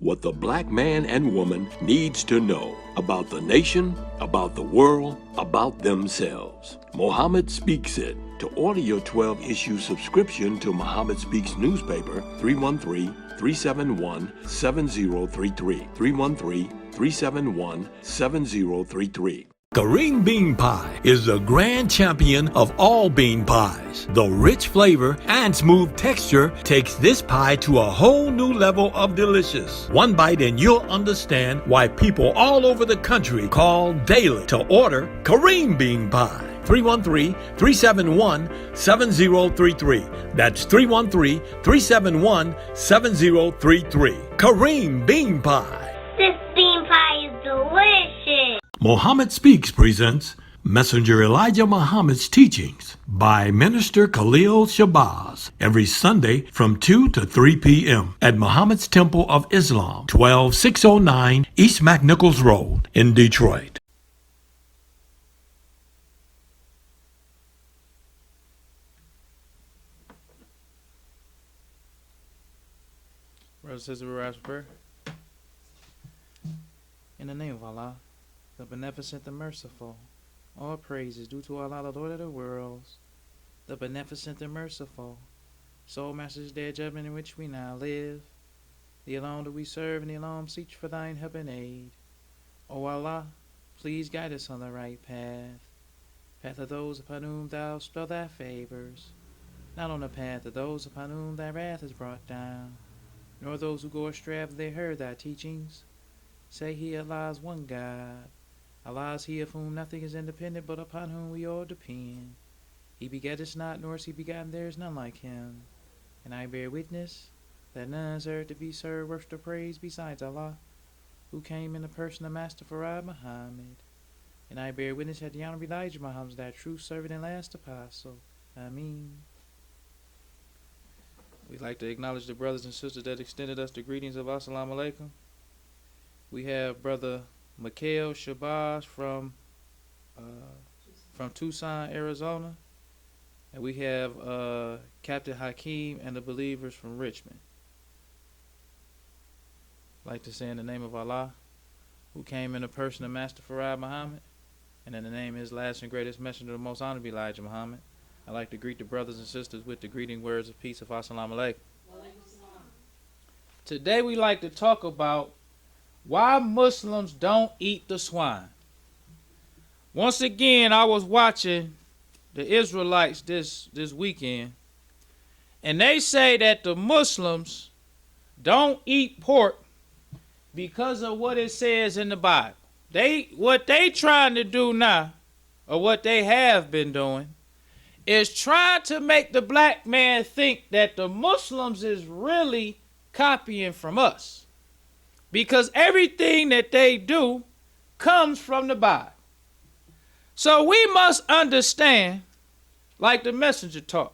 what the black man and woman needs to know about the nation, about the world, about themselves. Muhammad Speaks It. To order your 12-issue subscription to Muhammad Speaks newspaper, 313-371-7033. 313-371-7033. Kareem Bean Pie is the grand champion of all bean pies. The rich flavor and smooth texture takes this pie to a whole new level of delicious. One bite and you'll understand why people all over the country call daily to order Kareem Bean Pie. 313-371-7033. That's 313-371-7033. Kareem Bean Pie. This bean pie is delicious. Muhammad Speaks presents Messenger Elijah Muhammad's Teachings by Minister Khalil Shabazz every Sunday from 2 to 3 p.m. at Muhammad's Temple of Islam, 12609 East McNichols Road in Detroit. Brothers and sisters, we rise for prayer. In the name of Allah, the beneficent, the merciful, all praise is due to Allah, the Lord of the worlds, the beneficent, the merciful, sole master's day judgment in which we now live. The alone do we serve, and the alone seek for thine help and aid. O Allah, please guide us on the right path of those upon whom thou spell thy favors, not on the path of those upon whom thy wrath is brought down, nor those who go astray after they heard thy teachings. Say he, Allah is one God. Allah is he of whom nothing is independent, but upon whom we all depend. He begetteth not, nor is he begotten, there is none like him. And I bear witness that none is earth to be served, worship or praise besides Allah, who came in the person of Master Farad Muhammad. And I bear witness that the Honorable Elijah Muhammad is that true servant and last apostle. Ameen. We'd like to acknowledge the brothers and sisters that extended us the greetings of Assalamu Alaikum. We have Brother Khalil Shabazz from Tucson, Arizona. And we have Captain Hakeem and the believers from Richmond. I'd like to say in the name of Allah, who came in the person of Master Farad Muhammad, and in the name of his last and greatest messenger, the most honored Elijah Muhammad, I'd like to greet the brothers and sisters with the greeting words of peace of Assalamu Alaikum. Today we'd like to talk about why Muslims don't eat the swine. Once again, I was watching the Israelites this weekend, and they say that the Muslims don't eat pork because of what it says in the Bible. What they trying to do now, or what they have been doing, is trying to make the black man think that the Muslims is really copying from us. Because everything that they do comes from the Bible. So we must understand, like the messenger taught,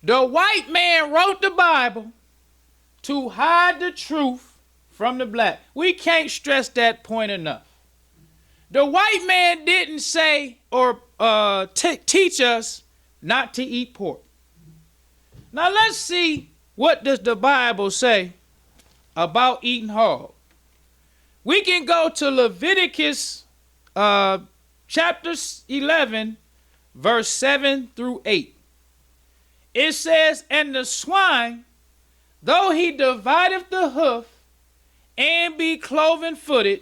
the white man wrote the Bible to hide the truth from the black. We can't stress that point enough. The white man didn't say or teach us not to eat pork. Now let's see, what does the Bible say about eating hog. We can go to Leviticus chapter 11, verse 7 through 8. It says, and the swine, though he divideth the hoof, and be cloven-footed,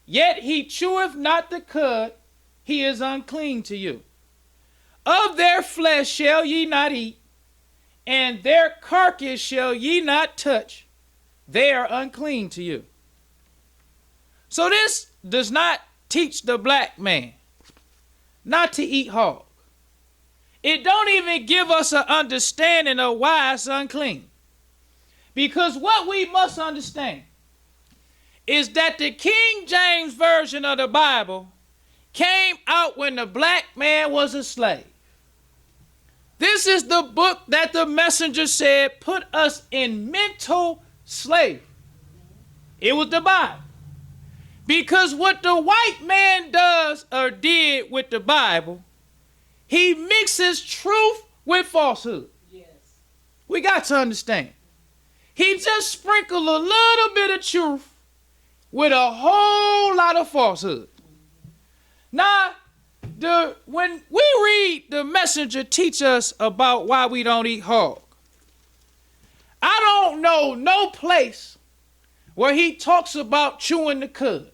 yet he cheweth not the cud, he is unclean to you. Of their flesh shall ye not eat, and their carcass shall ye not touch, they are unclean to you. So this does not teach the black man not to eat hog. It don't even give us an understanding of why it's unclean. Because what we must understand is that the King James Version of the Bible came out when the black man was a slave. This is the book that the messenger said put us in mental slavery. It was the Bible. Because what the white man does or did with the Bible, he mixes truth with falsehood. Yes. We got to understand. He just sprinkled a little bit of truth with a whole lot of falsehood. Now, when we read the messenger teach us about why we don't eat hog, I don't know no place where he talks about chewing the cud.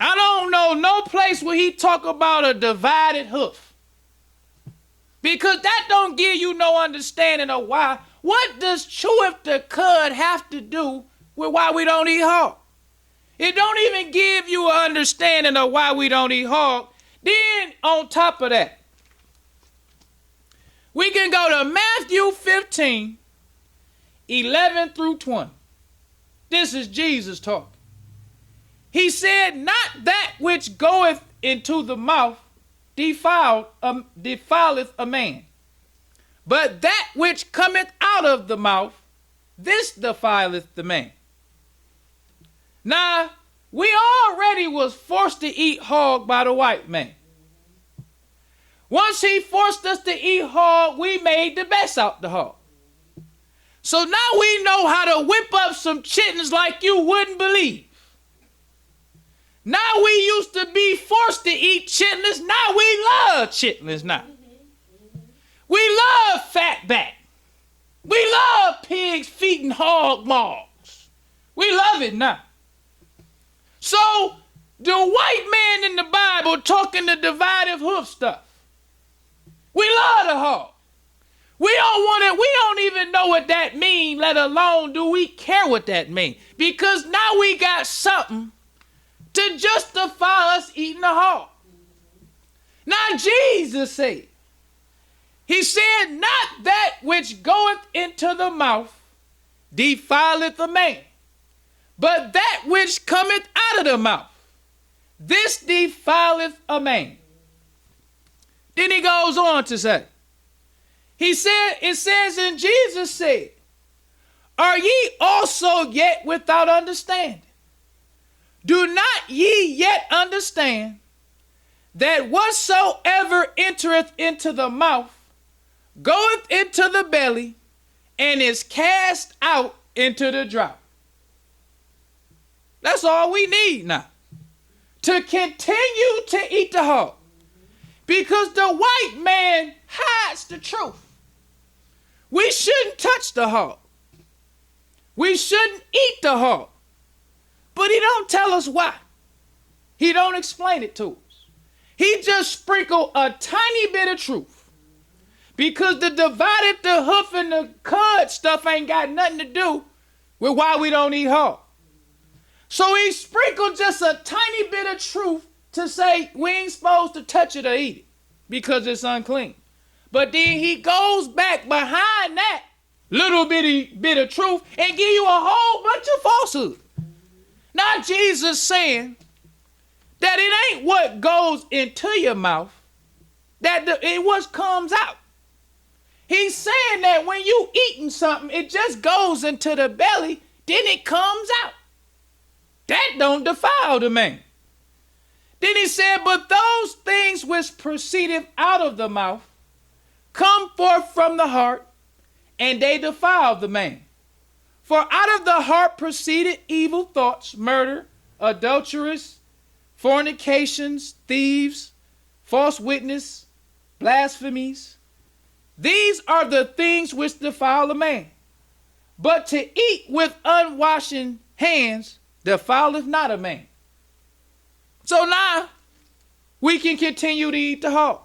I don't know no place where he talk about a divided hoof. Because that don't give you no understanding of why. What does chewing the cud have to do with why we don't eat hog? It don't even give you an understanding of why we don't eat hog. Then on top of that, we can go to Matthew 15, 11 through 20. This is Jesus talking. He said, not that which goeth into the mouth defileth a man, but that which cometh out of the mouth, this defileth the man. Now, we already was forced to eat hog by the white man. Once he forced us to eat hog, we made the best out the hog. So now we know how to whip up some chitlins like you wouldn't believe. Now we used to be forced to eat chitlins. Now we love chitlins now. We love fatback. We love pigs feet and hog maws. We love it now. So the white man in the Bible talking the divided hoof stuff. We love the hog. We don't want it. We don't even know what that means, let alone do we care what that means. Because now we got something to justify us eating the hog. Now Jesus said, he said, not that which goeth into the mouth defileth a man, but that which cometh out of the mouth, this defileth a man. Then he goes on to say, he said, it says, and Jesus said, are ye also yet without understanding? Do not ye yet understand that whatsoever entereth into the mouth goeth into the belly and is cast out into the drought? That's all we need now to continue to eat the hog, because the white man hides the truth. We shouldn't touch the hog. We shouldn't eat the hog. But he don't tell us why. He don't explain it to us. He just sprinkled a tiny bit of truth. Because the divided the hoof and the cud stuff ain't got nothing to do with why we don't eat hog. So he sprinkled just a tiny bit of truth to say we ain't supposed to touch it or eat it because it's unclean. But then he goes back behind that little bit of truth and give you a whole bunch of falsehood. Now Jesus saying that it ain't what goes into your mouth, that it what comes out. He's saying that when you eating something, it just goes into the belly, then it comes out. That don't defile the man. Then he said, but those things which proceedeth out of the mouth come forth from the heart, and they defile the man. For out of the heart proceeded evil thoughts, murder, adulterers, fornications, thieves, false witness, blasphemies. These are the things which defile a man. But to eat with unwashen hands defileth not a man. So now we can continue to eat the hog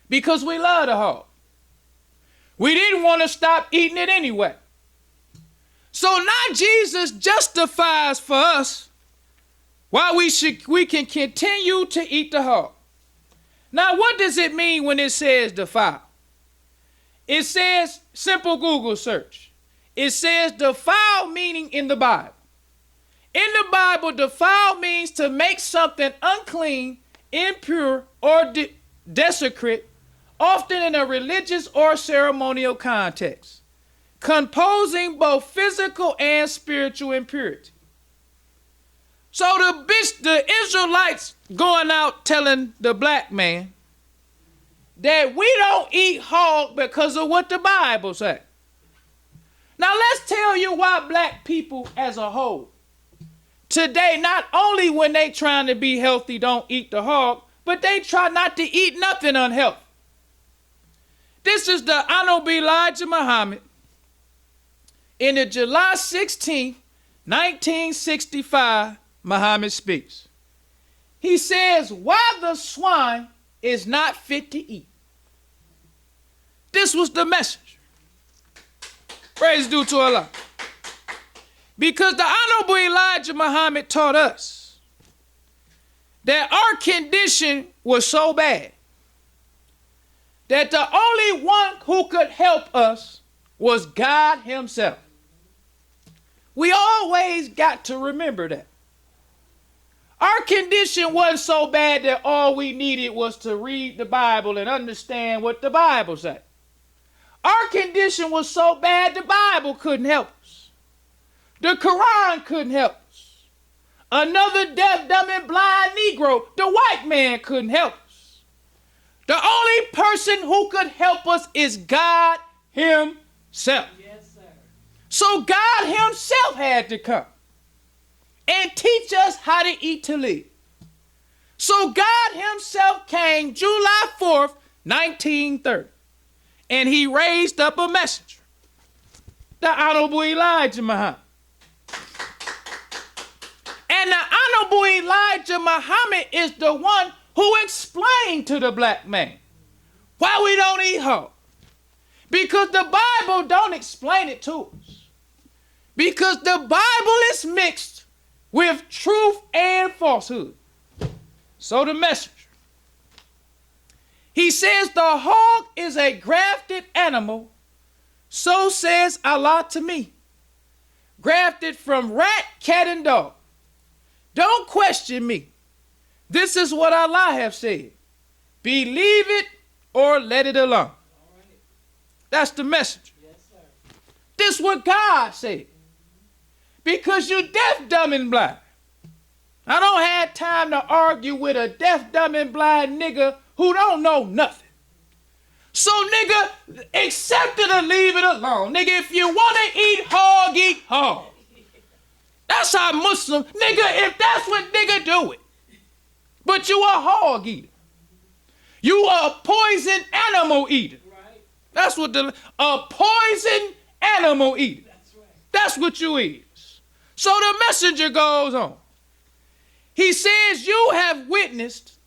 because we love the hog. We didn't want to stop eating it anyway. So now Jesus justifies for us why we can continue to eat the hog. Now, what does it mean when it says defile? It says, simple Google search. It says defile meaning in the Bible. In the Bible, defile means to make something unclean, impure, or desecrate, often in a religious or ceremonial context, composing both physical and spiritual impurity. So the Israelites going out telling the black man that we don't eat hog because of what the Bible says. Now let's tell you why black people as a whole today, not only when they trying to be healthy, don't eat the hog, but they try not to eat nothing unhealthy. This is the Honorable Elijah Muhammad in the July 16th, 1965, Muhammad speaks. He says, why the swine is not fit to eat. This was the message. Praise due to Allah. Because the Honorable Elijah Muhammad taught us that our condition was so bad that the only one who could help us was God himself. We always got to remember that. Our condition wasn't so bad that all we needed was to read the Bible and understand what the Bible said. Our condition was so bad the Bible couldn't help us. The Quran couldn't help us. Another deaf, dumb, and blind Negro, the white man, couldn't help us. The only person who could help us is God himself. Yes, sir. So God himself had to come and teach us how to eat to live. So God himself came July 4th, 1930, and he raised up a messenger, the Honorable Elijah Muhammad. And the Honorable Elijah Muhammad is the one who explained to the black man why we don't eat hog. Because the Bible don't explain it to us. Because the Bible is mixed with truth and falsehood. So the messenger, he says the hog is a grafted animal, so says Allah to me. Grafted from rat, cat, and dog. Don't question me. This is what Allah have said. Believe it or let it alone. Right. That's the message. Yes, sir. This is what God said. Because you deaf, dumb, and blind. I don't have time to argue with a deaf, dumb, and blind nigga who don't know nothing. So, nigga, accept it or leave it alone. Nigga, if you want to eat hog, eat hog. That's how Muslim, nigga, if that's what nigga do it. But you a hog eater. You a poison animal eater. Right. That's what a poison animal eater. That's right. That's what you is. So the messenger goes on. He says, you have witnessed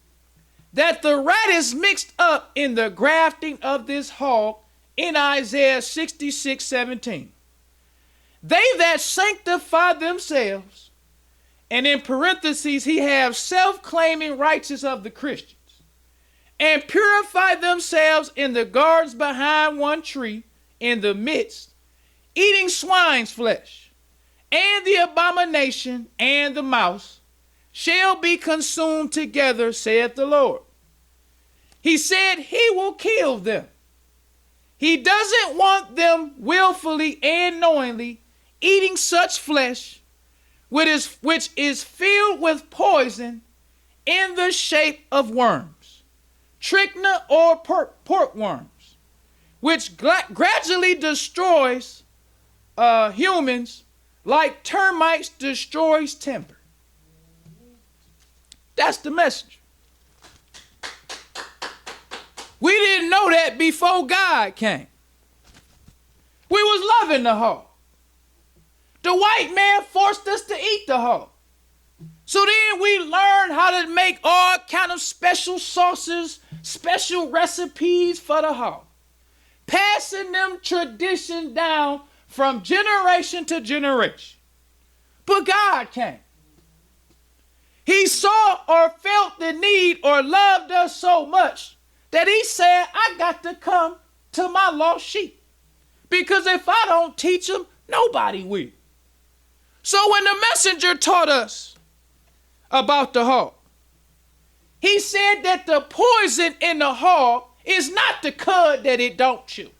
that the rat is mixed up in the grafting of this hog in Isaiah 66:17. They that sanctify themselves, and in parentheses, he have self-claiming righteous of the Christians, and purify themselves in the gardens behind one tree in the midst, eating swine's flesh, and the abomination and the mouse shall be consumed together, saith the Lord. He said he will kill them. He doesn't want them willfully and knowingly eating such flesh, which is filled with poison in the shape of worms, trichina or pork worms, which gradually destroys humans like termites destroys timber. That's the message. We didn't know that before God came. We was loving the hog. The white man forced us to eat the hog. So then we learned how to make all kind of special sauces, special recipes for the hog. Passing them tradition down from generation to generation. But God came. He saw or felt the need or loved us so much that he said, I got to come to my lost sheep. Because if I don't teach them, nobody will. So when the messenger taught us about the hog, he said that the poison in the hog is not the cud that it don't chew.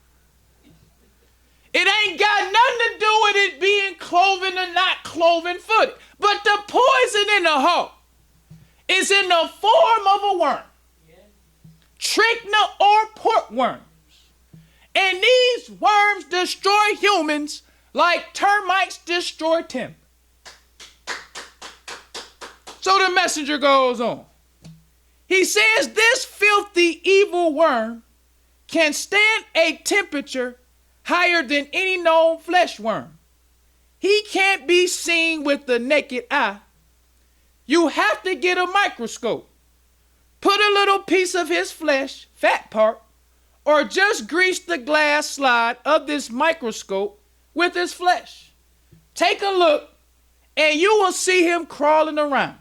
It ain't got nothing to do with it being cloven or not cloven footed. But the poison in the hog is in the form of a worm. Trichina or pork worms. And these worms destroy humans like termites destroy timber. So the messenger goes on. He says this filthy evil worm can stand a temperature higher than any known flesh worm. He can't be seen with the naked eye. You have to get a microscope, put a little piece of his flesh, fat part, or just grease the glass slide of this microscope with his flesh. Take a look and you will see him crawling around.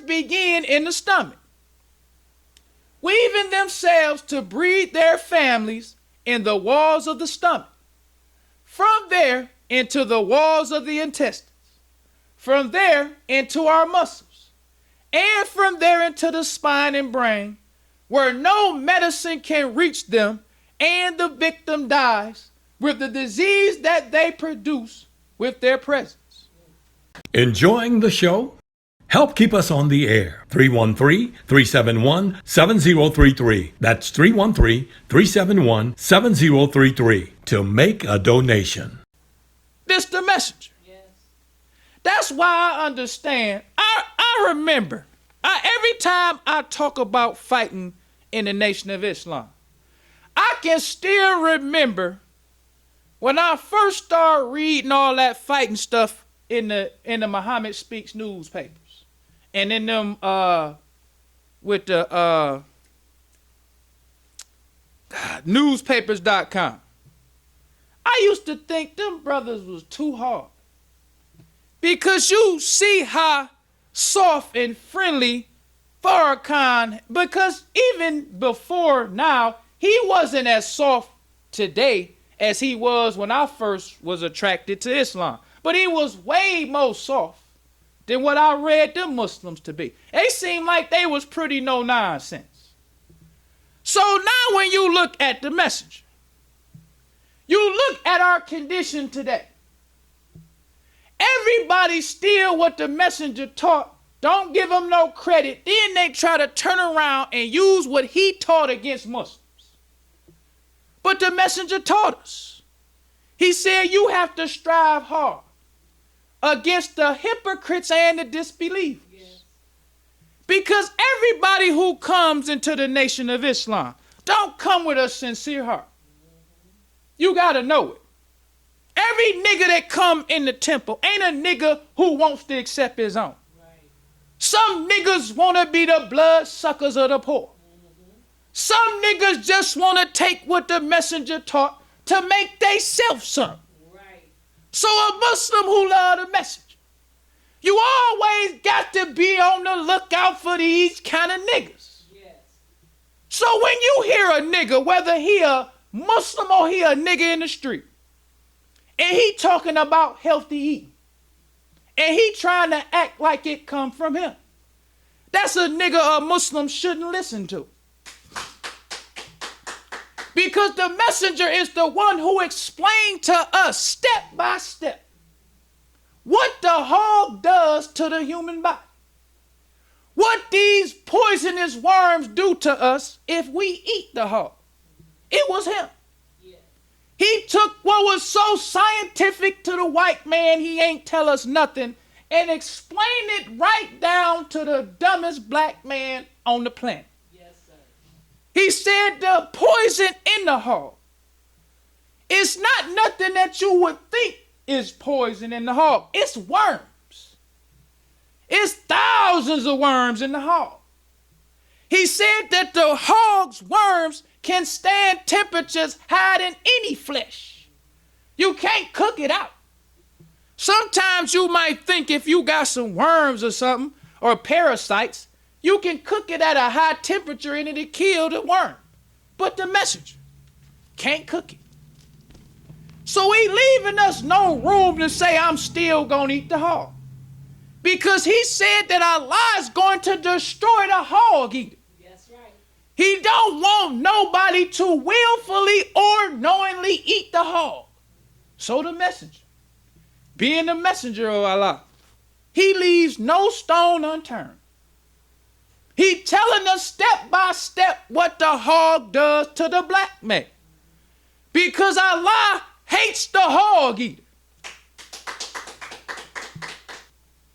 Begin in the stomach, weaving themselves to breed their families in the walls of the stomach. From there into the walls of the intestines. From there into our muscles. And from there into the spine and brain, where no medicine can reach them, and the victim dies with the disease that they produce with their presence. Enjoying the show? Help keep us on the air. 313-371-7033. That's 313-371-7033 to make a donation. This the messenger. Yes. That's why I understand. I remember. Every time I talk about fighting in the Nation of Islam, I can still remember when I first started reading all that fighting stuff in the Muhammad Speaks newspapers. And in them, with the newspapers.com. I used to think them brothers was too hard. Because you see how soft and friendly Farrakhan, because even before now, he wasn't as soft today as he was when I first was attracted to Islam. But he was way more soft than what I read them Muslims to be. They seemed like they was pretty no nonsense. So now when you look at the messenger, you look at our condition today. Everybody steal what the messenger taught. Don't give him no credit. Then they try to turn around and use what he taught against Muslims. But the messenger taught us. He said you have to strive hard against the hypocrites and the disbelievers. Yes. Because everybody who comes into the Nation of Islam don't come with a sincere heart. You got to know it. Every nigga that come in the temple ain't a nigga who wants to accept his own. Right. Some niggas want to be the blood suckers of the poor. Some niggas just want to take what the messenger taught to make they self something. So a Muslim who love the message, you always got to be on the lookout for these kind of niggas. Yes. So when you hear a nigga, whether he a Muslim or he a nigga in the street, and he talking about healthy eating, and he trying to act like it come from him, that's a nigga a Muslim shouldn't listen to. Because the messenger is the one who explained to us step by step what the hog does to the human body. What these poisonous worms do to us if we eat the hog. It was him. Yeah. He took what was so scientific to the white man, he ain't tell us nothing, and explained it right down to the dumbest black man on the planet. He said the poison in the hog is not nothing that you would think is poison in the hog. It's worms. It's thousands of worms in the hog. He said that the hog's worms can stand temperatures higher than any flesh. You can't cook it out. Sometimes you might think if you got some worms or something or parasites, you can cook it at a high temperature and it'll kill the worm. But the messenger can't cook it. So he leaving us no room to say I'm still gonna eat the hog. Because he said that Allah is going to destroy the hog eater. That's right. He don't want nobody to willfully or knowingly eat the hog. So the messenger, being the messenger of Allah, he leaves no stone unturned. He telling us step by step what the hog does to the black man. Because Allah hates the hog eater.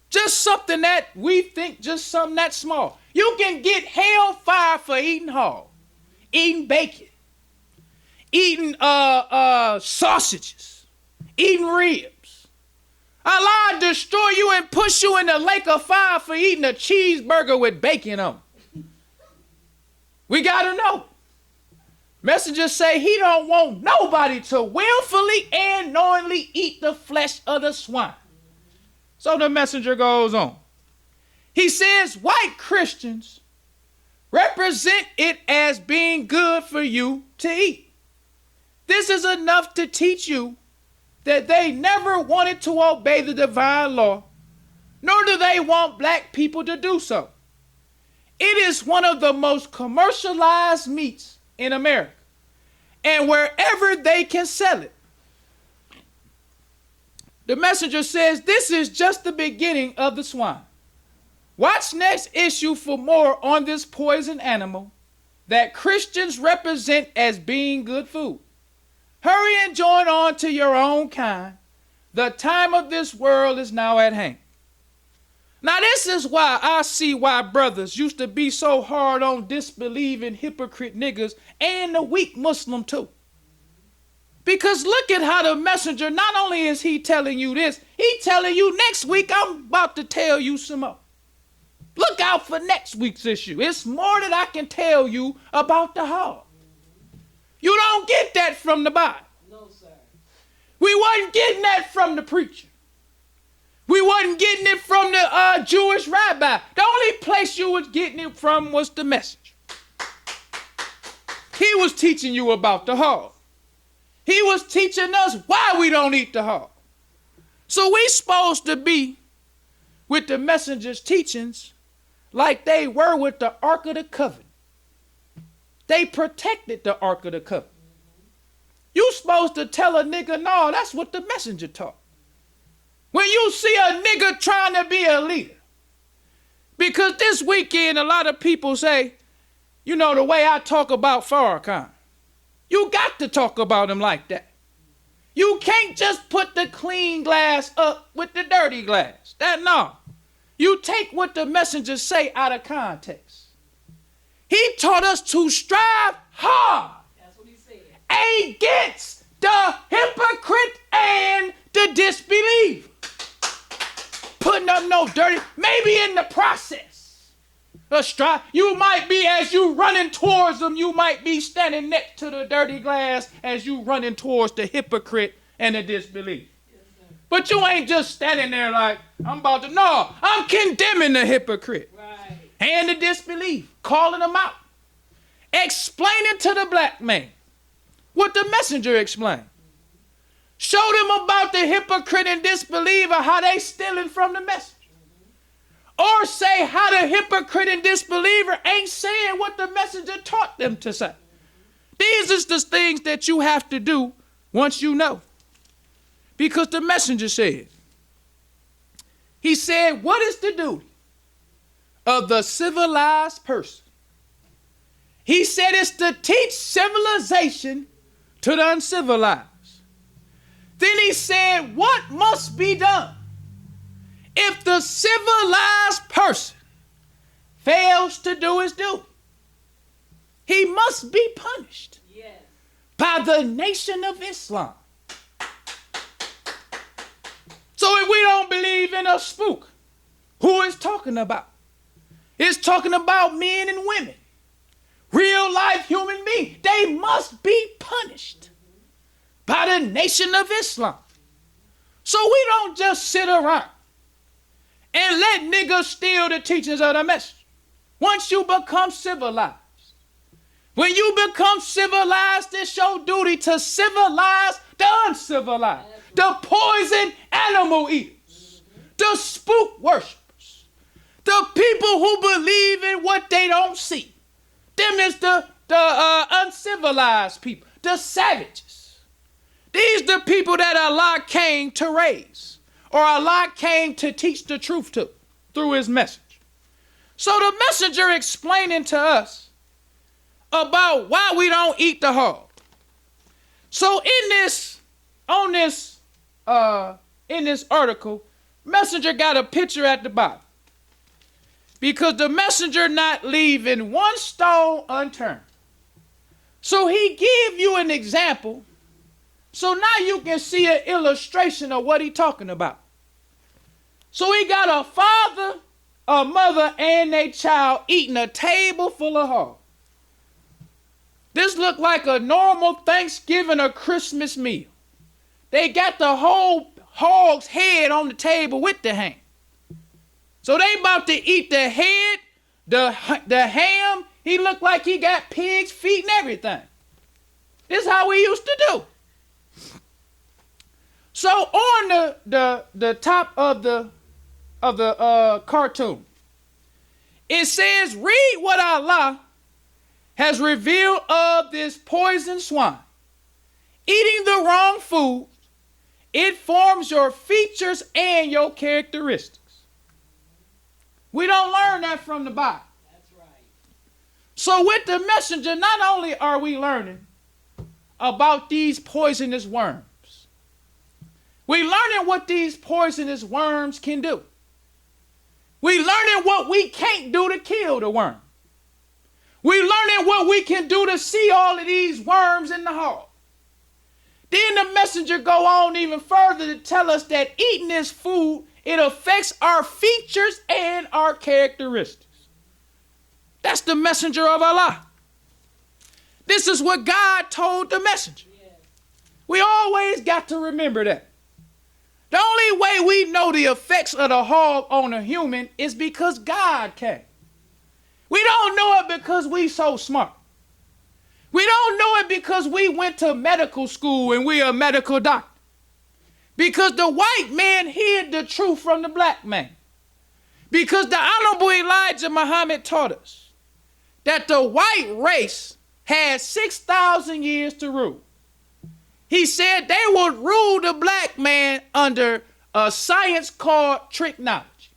Just something that we think, just something that small. You can get hellfire for eating hog, eating bacon, eating sausages, eating ribs. Allah destroy you and push you in the lake of fire for eating a cheeseburger with bacon on it. We gotta know. Messengers say he don't want nobody to willfully and knowingly eat the flesh of the swine. So the messenger goes on. He says white Christians represent it as being good for you to eat. This is enough to teach you that they never wanted to obey the divine law, nor do they want black people to do so. It is one of the most commercialized meats in America, and wherever they can sell it. The messenger says this is just the beginning of the swine. Watch next issue for more on this poison animal that Christians represent as being good food. Hurry and join on to your own kind. The time of this world is now at hand. Now this is why I see why brothers used to be so hard on disbelieving hypocrite niggas and the weak Muslim too. Because look at how the messenger, not only is he telling you this, he telling you next week I'm about to tell you some more. Look out for next week's issue. It's more that I can tell you about the hog. You don't get that from the Bible. No, sir. We wasn't getting that from the preacher. We wasn't getting it from the Jewish rabbi. The only place you was getting it from was the messenger. He was teaching you about the hog. He was teaching us why we don't eat the hog. So we supposed to be with the messenger's teachings like they were with the Ark of the Covenant. They protected the Ark of the Covenant. You supposed to tell a nigga, no, that's what the messenger taught. When you see a nigga trying to be a leader, because this weekend a lot of people say, you know, the way I talk about Farrakhan, you got to talk about him like that. You can't just put the clean glass up with the dirty glass. No. You take what the messengers say out of context. He taught us to strive hard. That's what he said. Against the hypocrite and the disbeliever. Putting up no dirty, maybe in the process. You might be, as you running towards them, you might be standing next to the dirty glass as you running towards the hypocrite and the disbeliever. But you ain't just standing there like, I'm condemning the hypocrite. Right. And the disbeliever, calling them out. Explaining to the black man what the messenger explained. Show them about the hypocrite and disbeliever, how they stealing from the messenger. Or say how the hypocrite and disbeliever ain't saying what the messenger taught them to say. These is the things that you have to do once you know. Because the messenger said, he said, what is the duty of the civilized person? He said it's to teach civilization to the uncivilized. Then he said, what must be done if the civilized person fails to do his duty? He must be punished by the Nation of Islam. So if we don't believe in a spook, who is talking about? It's talking about men and women, real life human beings. They must be punished by the Nation of Islam. So we don't just sit around and let niggas steal the teachings of the message. Once you become civilized, when you become civilized, it's your duty to civilize the uncivilized, the poison animal eaters, the spook worshipers. The people who believe in what they don't see. Them is the uncivilized people, the savages. These the people that Allah came to raise, or Allah came to teach the truth to through his message. So the messenger explaining to us about why we don't eat the hog. So in this article, messenger got a picture at the bottom. Because the messenger not leaving one stone unturned. So he give you an example. So now you can see an illustration of what he talking about. So he got a father, a mother, and a child eating a table full of hogs. This look like a normal Thanksgiving or Christmas meal. They got the whole hog's head on the table with the ham. So they about to eat the head, the ham. He looked like he got pig's feet and everything. This is how we used to do. So on the top of the cartoon, it says, read what Allah has revealed of this poison swine. Eating the wrong food, it forms your features and your characteristics. We don't learn that from the Bible. That's right. So with the messenger, not only are we learning about these poisonous worms, we learning what these poisonous worms can do. We learning what we can't do to kill the worm. We learning what we can do to see all of these worms in the hog. Then the messenger go on even further to tell us that eating this food, it affects our features and our characteristics. That's the messenger of Allah. This is what God told the messenger. We always got to remember that. The only way we know the effects of the hog on a human is because God can. We don't know it because we so smart. We don't know it because we went to medical school and we are a medical doctor. Because the white man hid the truth from the black man. Because the Honorable Elijah Muhammad taught us that the white race had 6,000 years to rule. He said they would rule the black man under a science called tricknology.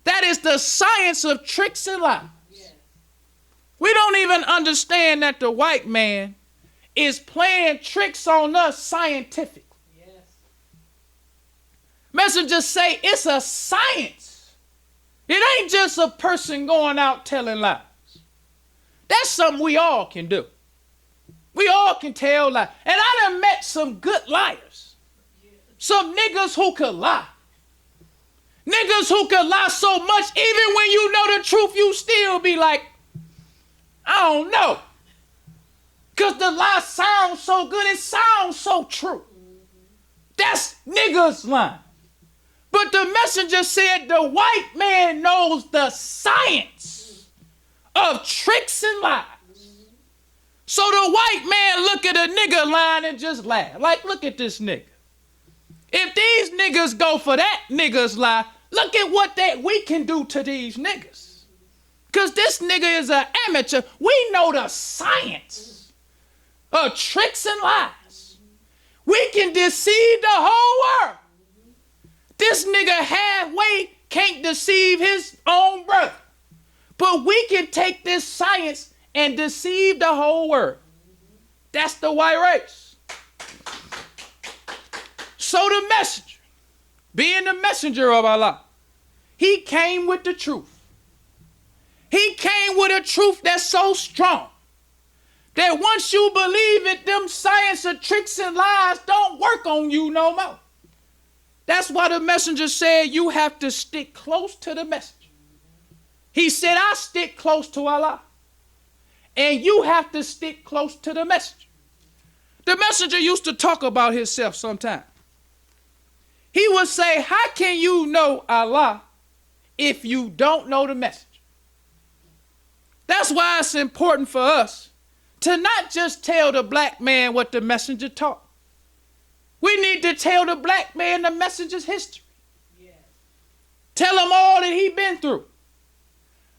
That is the science of tricks and lies. Yes. We don't even understand that the white man is playing tricks on us scientifically. Messengers say it's a science. It ain't just a person going out telling lies. That's something we all can do. We all can tell lies. And I done met some good liars. Some niggas who could lie. Niggas who could lie so much, even when you know the truth, you still be like, I don't know. Because the lie sounds so good, it sounds so true. That's niggas lying. But the messenger said the white man knows the science of tricks and lies. So the white man look at a nigga lying and just laugh. Like, look at this nigga. If these niggas go for that nigga's lie, look at what we can do to these niggas. Because this nigga is an amateur. We know the science of tricks and lies. We can deceive the whole world. This nigga halfway can't deceive his own brother. But we can take this science and deceive the whole world. That's the white race. So the messenger, being the messenger of Allah, he came with the truth. He came with a truth that's so strong that once you believe it, them science of tricks and lies don't work on you no more. That's why the messenger said you have to stick close to the messenger. He said, I stick close to Allah. And you have to stick close to the messenger. The messenger used to talk about himself sometimes. He would say, how can you know Allah if you don't know the messenger? That's why it's important for us to not just tell the black man what the messenger taught. We need to tell the black man the messenger's history. Yes. Tell him all that he been through.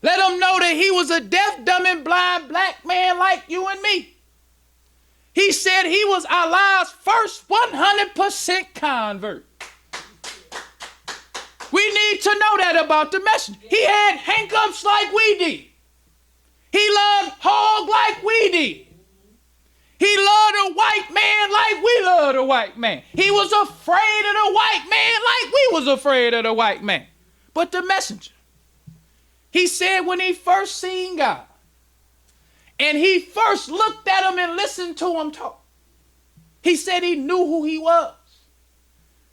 Let him know that he was a deaf, dumb, and blind black man like you and me. He said he was Allah's first 100% convert. We need to know that about the messenger. He had handcuffs like we did. He loved hog like we did. He loved a white man like we loved a white man. He was afraid of the white man like we was afraid of the white man. But the messenger, he said when he first seen God, and he first looked at him and listened to him talk, he said he knew who he was.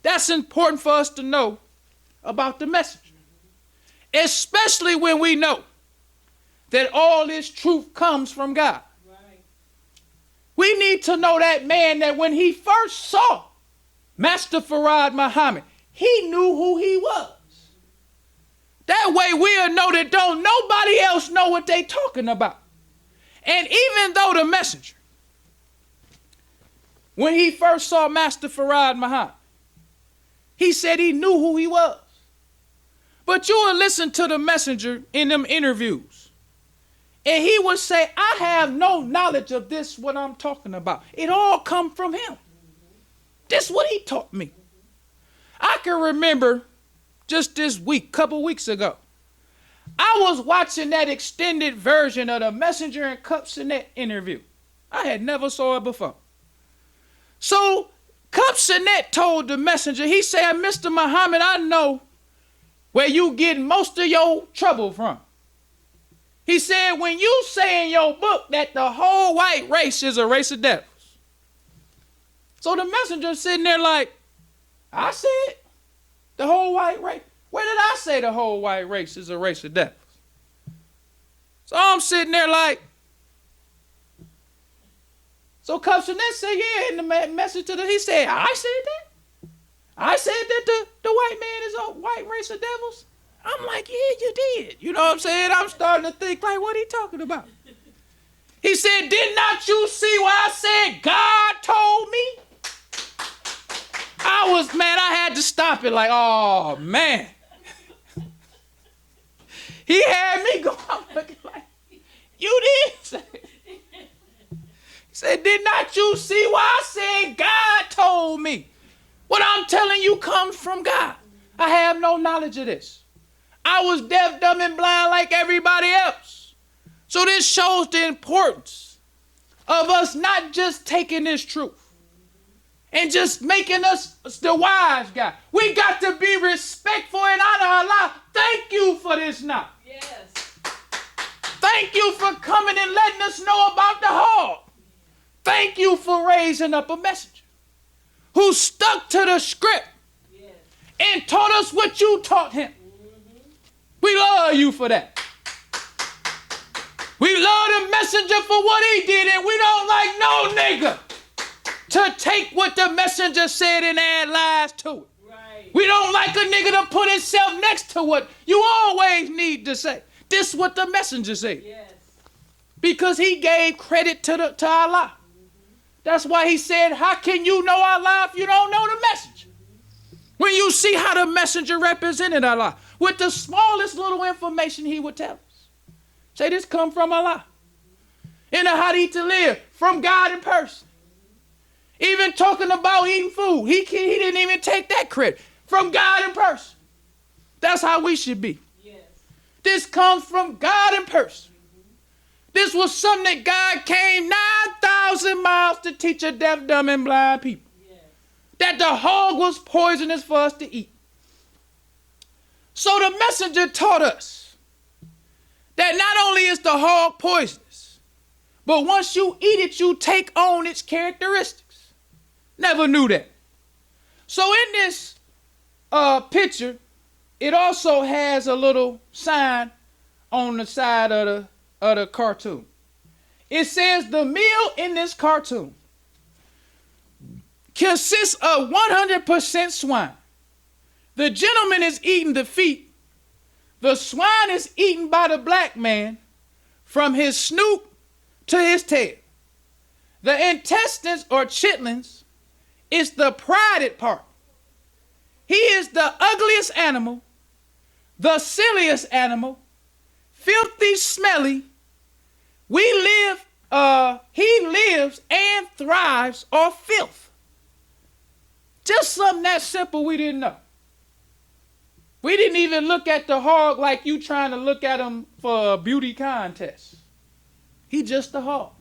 That's important for us to know about the messenger, especially when we know that all this truth comes from God. Right. We need to know that man that when he first saw Master Farad Muhammad, he knew who he was. That way we'll know that don't nobody else know what they talking about. And even though the messenger, when he first saw Master Farad Muhammad, he said he knew who he was. But you will listen to the messenger in them interviews, and he would say, I have no knowledge of this, what I'm talking about. It all come from him. This is what he taught me. I can remember just this week, couple weeks ago, I was watching that extended version of the Messenger and Cups Sinet interview. I had never saw it before. So Cups Sinet told the messenger, he said, Mr. Muhammad, I know where you get most of your trouble from. He said, when you say in your book that the whole white race is a race of devils. So the messenger sitting there like, I said the whole white race. Where did I say the whole white race is a race of devils? So I'm sitting there like, so Cups Sinet said, yeah, in the message to the, he said, I said that? I said that the white man is a white race of devils? I'm like, yeah, you did. You know what I'm saying? I'm starting to think like, what are he talking about? He said, did not you see why I said God told me? I was, man, I had to stop it like, oh, man. He had me go, I'm looking like, you did say it. He said, did not you see why I said God told me? What I'm telling you comes from God. I have no knowledge of this. I was deaf, dumb, and blind like everybody else. So this shows the importance of us not just taking this truth and just making us the wise guy. We got to be respectful and honor Allah. Thank you for this knowledge. Yes. Thank you for coming and letting us know about the hog. Thank you for raising up a messenger who stuck to the script and taught us what you taught him. We love you for that. We love the messenger for what he did, and we don't like no nigga to take what the messenger said and add lies to it. Right. We don't like a nigga to put himself next to what you always need to say. This is what the messenger said. Yes. Because he gave credit to Allah. That's why he said, how can you know Allah if you don't know the messenger? When you see how the messenger represented Allah, with the smallest little information he would tell us. Say this come from Allah. In the hadith to live, from God in person. Even talking about eating food, he didn't even take that credit. From God in person. That's how we should be. Yes. This comes from God in person. This was something that God came 9,000 miles to teach a deaf, dumb, and blind people. Yes. That the hog was poisonous for us to eat. So the messenger taught us that not only is the hog poisonous, but once you eat it, you take on its characteristics. Never knew that. So in this picture, it also has a little sign on the side of the cartoon. It says the meal in this cartoon consists of 100% swine. The gentleman is eating the feet. The swine is eaten by the black man from his snoot to his tail. The intestines or chitlins is the prided part. He is the ugliest animal the silliest animal, filthy, smelly. He lives and thrives off filth. Just something that simple we didn't know. We didn't even look at the hog like you trying to look at him for a beauty contest. He just a hog.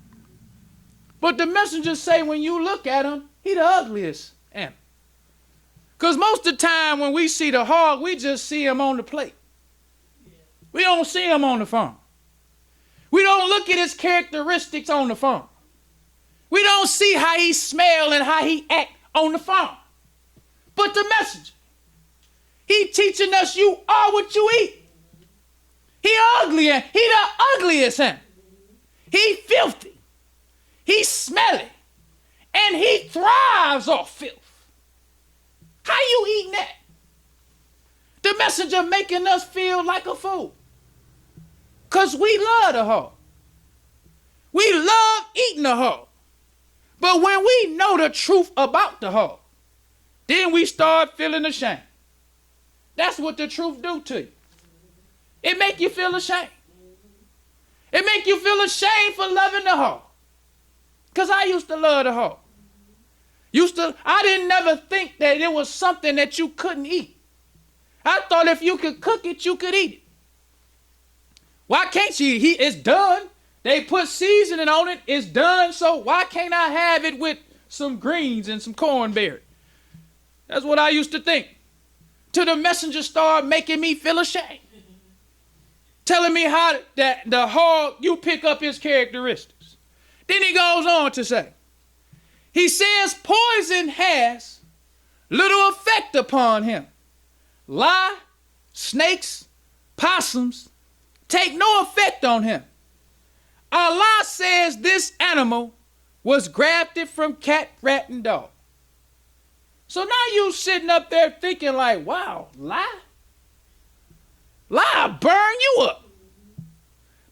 But the messengers say when you look at him, he the ugliest animal. Because most of the time when we see the hog, we just see him on the plate. We don't see him on the farm. We don't look at his characteristics on the farm. We don't see how he smell and how he act on the farm. But the messenger, he teaching us you are what you eat. He ugly and he the ugliest animal. He filthy. He smelly. And he thrives off filth. How you eating that? The messenger making us feel like a fool. Because we love the hog. We love eating the hog. But when we know the truth about the hog, then we start feeling ashamed. That's what the truth do to you. It make you feel ashamed. It make you feel ashamed for loving the hog. Because I used to love the hog. I didn't never think that it was something that you couldn't eat. I thought if you could cook it, you could eat it. Why can't you? It's done. They put seasoning on it. It's done. So why can't I have it with some greens and some cornberry? That's what I used to think. Till the messenger started making me feel ashamed. Telling me how that the hog, you pick up his characteristics. Then he goes on to say, he says poison has little effect upon him. Lie, snakes, possums take no effect on him. Allah says this animal was grafted from cat, rat, and dog. So now you sitting up there thinking like, wow, lie burn you up.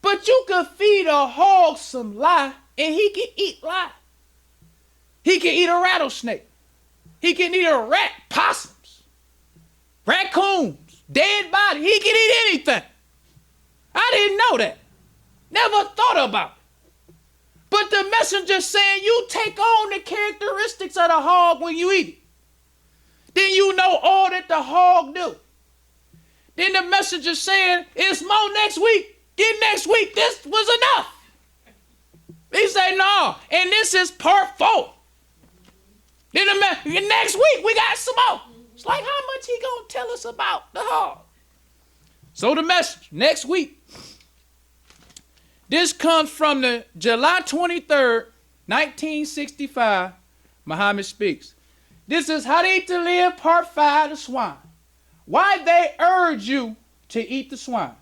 But you could feed a hog some lie and he can eat lie. He can eat a rattlesnake. He can eat a rat, possums, raccoons, dead body. He can eat anything. I didn't know that. Never thought about it. But the messenger saying you take on the characteristics of the hog when you eat it. Then you know all that the hog do. Then the messenger saying it's more next week. Get next week. This was enough. He said no. And this is part 4. Then the next week we got some more. It's like how much he gonna tell us about the hog? So the message next week. This comes from the July 23rd, 1965. Muhammad speaks. This is How to Eat to Live, part 5, the swine. Why they urge you to eat the swine.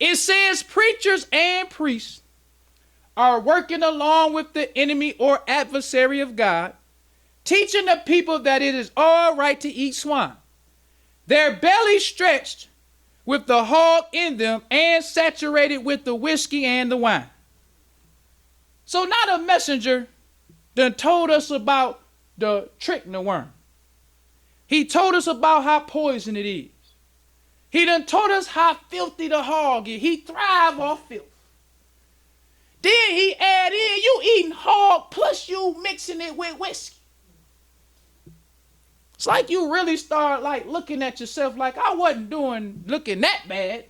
It says preachers and priests are working along with the enemy or adversary of God, teaching the people that it is all right to eat swine. Their belly stretched with the hog in them and saturated with the whiskey and the wine. So now the messenger done told us about the trichina worm. He told us about how poison it is. He done told us how filthy the hog is. He thrive off filth. Then he add in, you eating hog plus you mixing it with whiskey. It's like you really start like looking at yourself like I wasn't looking that bad.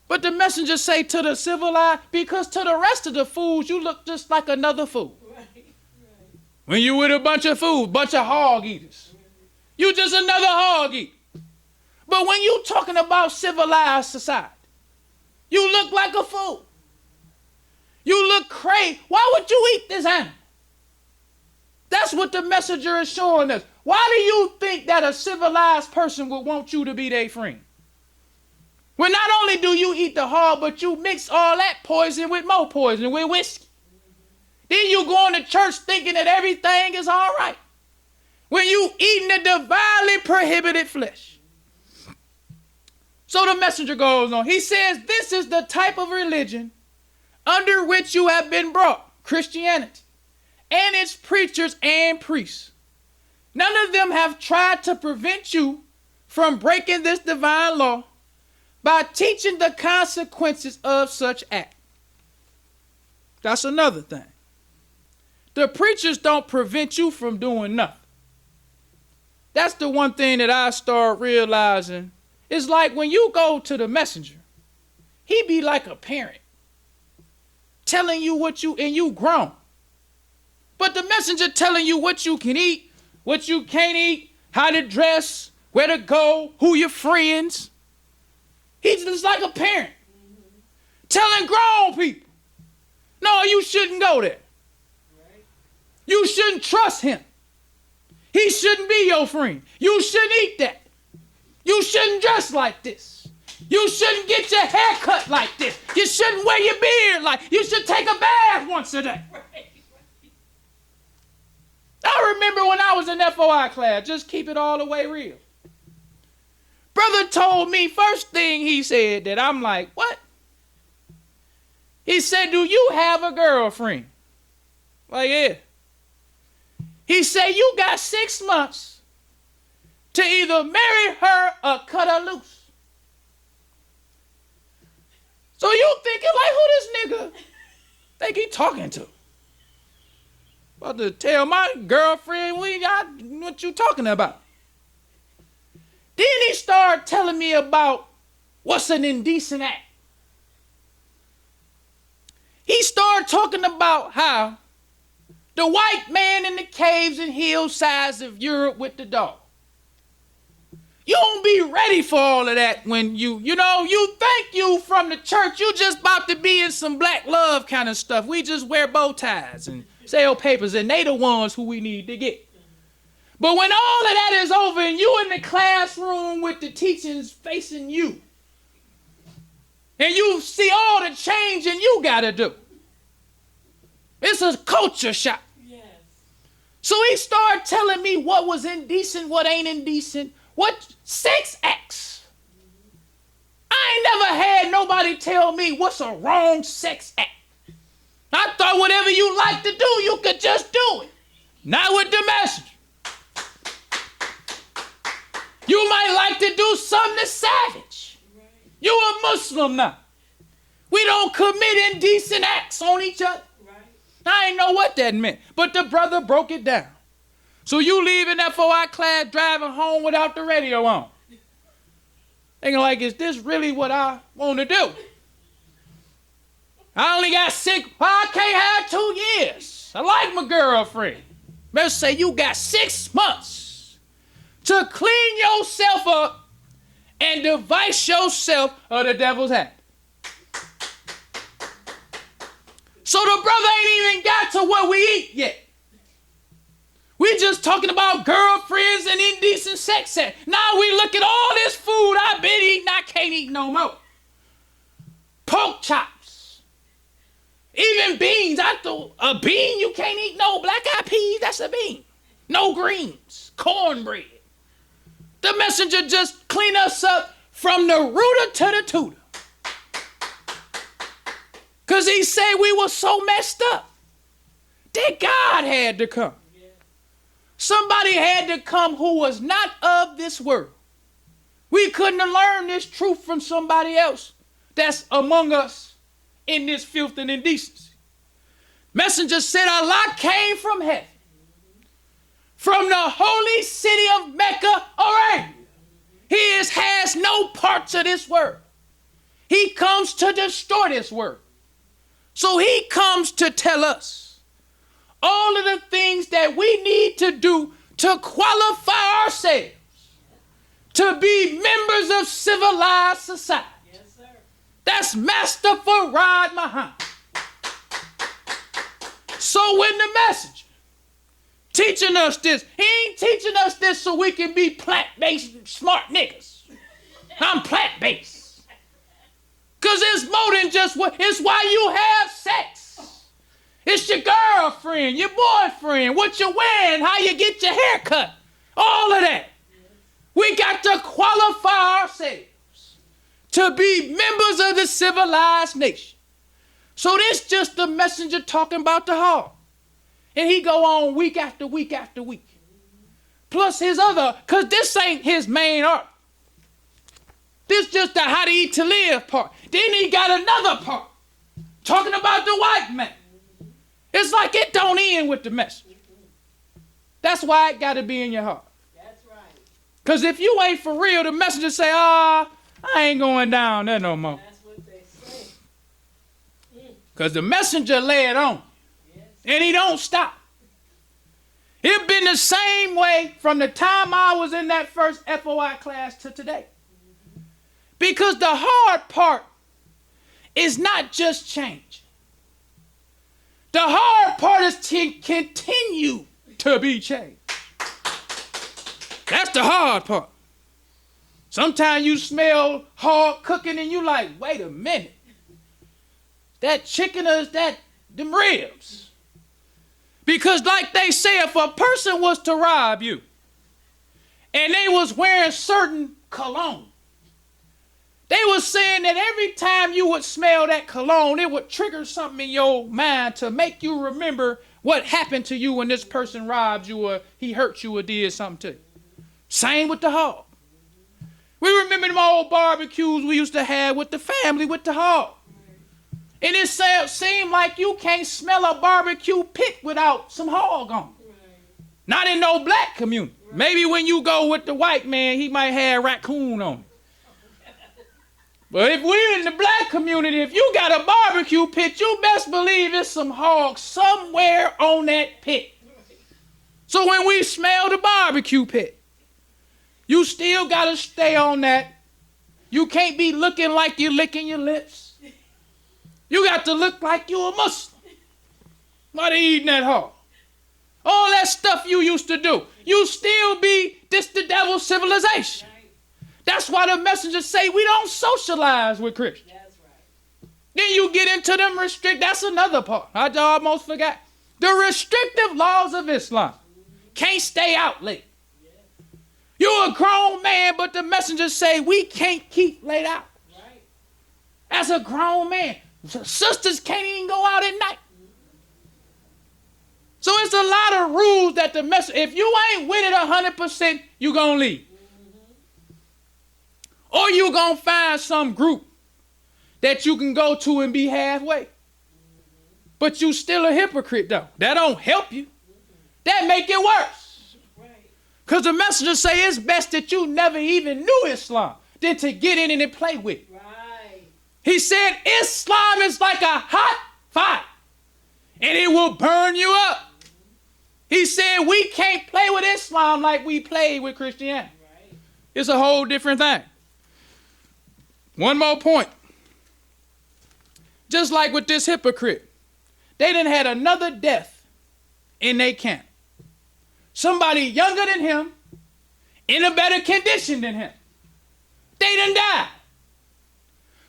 But the messenger say to the civilized, because to the rest of the fools, you look just like another fool. Right. When you with a bunch of fools, bunch of hog eaters, you just another hog eater. But when you talking about civilized society, you look like a fool. You look crazy. Why would you eat this animal? That's what the messenger is showing us. Why do you think that a civilized person would want you to be their friend? When not only do you eat the hog, but you mix all that poison with more poison, with whiskey. Then you going to church thinking that everything is all right. When you eating the divinely prohibited flesh. So the messenger goes on. He says, this is the type of religion under which you have been brought, Christianity, and its preachers and priests. None of them have tried to prevent you from breaking this divine law by teaching the consequences of such act. That's another thing. The preachers don't prevent you from doing nothing. That's the one thing that I start realizing. It's like when you go to the messenger, he be like a parent telling you what you, and you grown. But the messenger telling you what you can eat, what you can't eat, how to dress, where to go, who your friends. He's just like a parent telling grown people, no, you shouldn't go there. You shouldn't trust him. He shouldn't be your friend. You shouldn't eat that. You shouldn't dress like this. You shouldn't get your hair cut like this. You shouldn't wear your beard like. You should take a bath once a day. I remember when I was in FOI class, just keep it all the way real. Brother told me, first thing he said that I'm like, what? He said, do you have a girlfriend? Like, yeah. He said, you got 6 months to either marry her or cut her loose. So you thinking like, who this nigga think he talking to? About to tell my girlfriend what you talking about. Then he started telling me about what's an indecent act. He started talking about how the white man in the caves and hillsides of Europe with the dog. You don't be ready for all of that when you think you from the church, you just about to be in some black love kind of stuff. We just wear bow ties and sell papers, and they the ones who we need to get. But when all of that is over and you in the classroom with the teachings facing you, and you see all the changing you got to do, it's a culture shock. Yes. So he started telling me what was indecent, what ain't indecent, what sex acts. I ain't never had nobody tell me what's a wrong sex act. I thought whatever you like to do, you could just do it. Not with the messenger. You might like to do something that's savage. You a Muslim now. We don't commit indecent acts on each other. I ain't know what that meant, but the brother broke it down. So you leaving FOI class driving home without the radio on. Thinking like, is this really what I want to do? I only got 6, I can't have 2 years. I like my girlfriend. Let's say you got 6 months to clean yourself up and device yourself of the devil's hand. So the brother ain't even got to what we eat yet. We just talking about girlfriends and indecent sex. Now we look at all this food I've been eating, I can't eat no more. Pork chops. Even beans. I thought a bean, you can't eat no black-eyed peas, that's a bean. No greens. Cornbread. The messenger just clean us up from the rooter to the tutor. Because he said we were so messed up that God had to come. Somebody had to come who was not of this world. We couldn't have learned this truth from somebody else that's among us in this filth and indecency. Messenger said Allah came from heaven, from the holy city of Mecca, Arabia. He has no parts of this world. He comes to destroy this world. So he comes to tell us all of the things that we need to do to qualify ourselves to be members of civilized society. Yes, sir. That's Master Farad Muhammad. So when the messenger teaching us this, he ain't teaching us this so we can be plant-based smart niggas. I'm plant-based. Because it's more than just what, it's why you have sex. It's your girlfriend, your boyfriend, what you're wearing, how you get your hair cut, all of that. We got to qualify ourselves to be members of the civilized nation. So this just the messenger talking about the heart. And he go on week after week after week. Plus his other, because this ain't his main art. This just the how to eat to live part. Then he got another part talking about the white man. It's like it don't end with the message. That's why it got to be in your heart. That's right. Because if you ain't for real, the messenger say, I ain't going down there no more. That's what they say. Because the messenger lay it on. Yes. And he don't stop. It's been the same way from the time I was in that first FOI class to today. Because the hard part is not just change. The hard part is to continue to be changed. That's the hard part. Sometimes you smell hard cooking and you like, wait a minute. That chicken or is that them ribs? Because like they say, if a person was to rob you and they was wearing certain cologne, they was saying that every time you would smell that cologne, it would trigger something in your mind to make you remember what happened to you when this person robbed you or he hurt you or did something to you. Same with the hog. We remember them old barbecues we used to have with the family with the hog. And it seemed like you can't smell a barbecue pit without some hog on it. Not in no black community. Maybe when you go with the white man, he might have raccoon on it. But if we're in the black community, if you got a barbecue pit, you best believe there's some hog somewhere on that pit. So when we smell the barbecue pit, you still got to stay on that. You can't be looking like you're licking your lips. You got to look like you're a Muslim. Why they eating that hog? All that stuff you used to do. You still be this the devil's civilization. That's why the messengers say we don't socialize with Christians. That's right. Then you get into them that's another part. I almost forgot. The restrictive laws of Islam. Can't stay out late. You're a grown man, but the messengers say we can't keep late out. Right. As a grown man. Sisters can't even go out at night. So it's a lot of rules that the message, if you ain't with it 100%, you're going to leave. Or you're going to find some group that you can go to and be halfway. But you still a hypocrite though. That don't help you. That make it worse. Because the messengers say it's best that you never even knew Islam than to get in and play with it. He said Islam is like a hot fire and it will burn you up. He said we can't play with Islam like we play with Christianity. It's a whole different thing. One more point. Just like with this hypocrite, they done had another death in their camp. Somebody younger than him, in a better condition than him. They done died.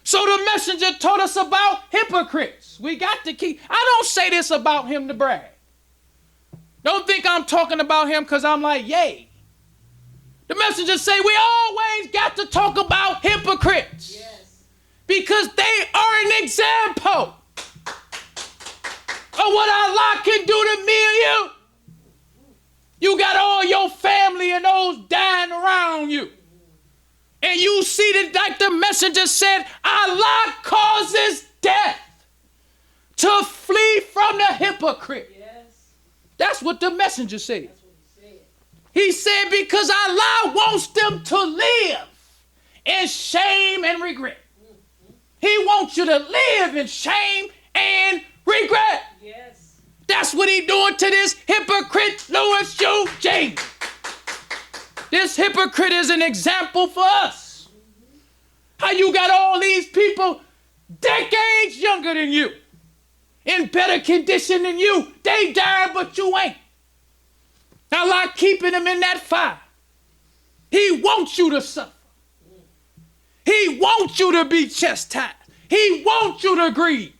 So the messenger told us about hypocrites. We got to keep, I don't say this about him to brag. Don't think I'm talking about him because I'm like, yay. The messenger say we always got to talk about hypocrites. Yes. Because they are an example of what Allah can do to me and you. You got all your family and those dying around you. And you see that, like the messenger said, Allah causes death to flee from the hypocrite. Yes. That's what the messenger said. That's what he said because Allah wants them to live in shame and regret. He wants you to live in shame and regret. Yes. That's what he's doing to this hypocrite Louis Eugene. This hypocrite is an example for us. How you got all these people decades younger than you, in better condition than you. They died, but you ain't. Allah keeping them in that fire. He wants you to suffer. He wants you to be chastised. He wants you to grieve.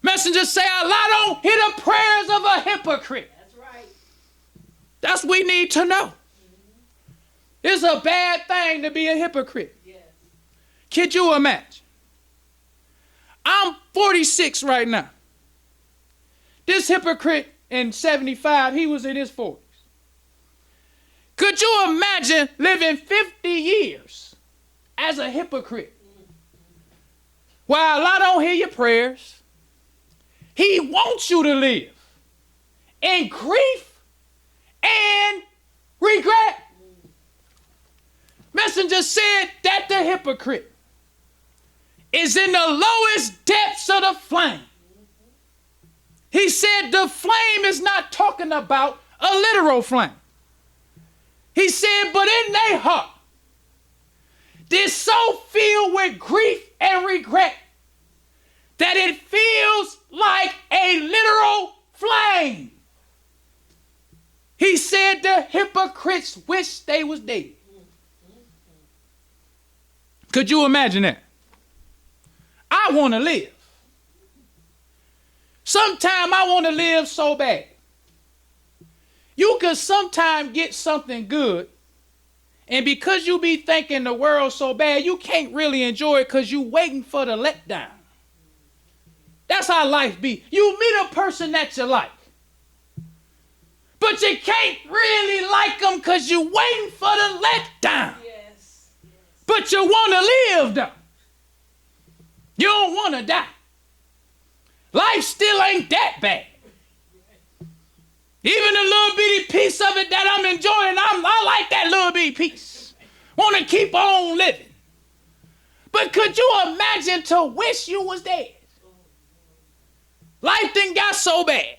Messengers say Allah don't hear the prayers of a hypocrite. That's right. That's what we need to know. It's a bad thing to be a hypocrite. Yes. Could you imagine? I'm 46 right now. This hypocrite in 75, he was in his 40s. Could you imagine living 50 years as a hypocrite. While I don't hear your prayers, he wants you to live in grief and regret. Messenger said that the hypocrite is in the lowest depths of the flame. He said the flame is not talking about a literal flame. He said, but in their heart, they're so filled with grief and regret that it feels like a literal flame. He said the hypocrites wish they was dead. Could you imagine that? I want to live. Sometime I want to live so bad. You could sometime get something good, and because you be thinking the world so bad, you can't really enjoy it because you waiting for the letdown. That's how life be. You meet a person that you like, but you can't really like them because you waiting for the letdown. Yes. But you want to live though. You don't want to die. Life still ain't that bad. Even a little bitty piece of it that I'm enjoying, I like that little bitty piece. Want to keep on living. But could you imagine to wish you was dead? Life done got so bad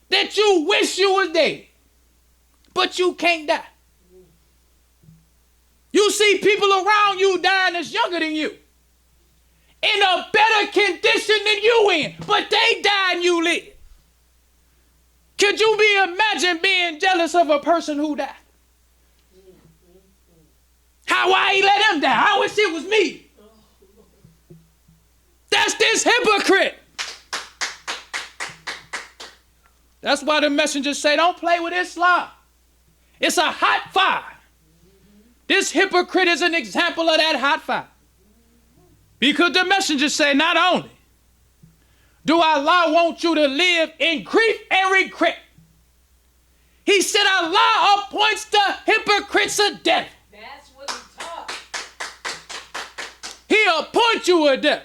that you wish you was dead, but you can't die. You see people around you dying that's younger than you, in a better condition than you in, but they die and you live. Could you imagine being jealous of a person who died? Why he let him die? I wish it was me. That's this hypocrite. That's why the messengers say, don't play with Islam. It's a hot fire. This hypocrite is an example of that hot fire. Because the messengers say, not only do Allah want you to live in grief and regret, he said Allah appoints the hypocrites a death. That's what he taught. He appoints you a death.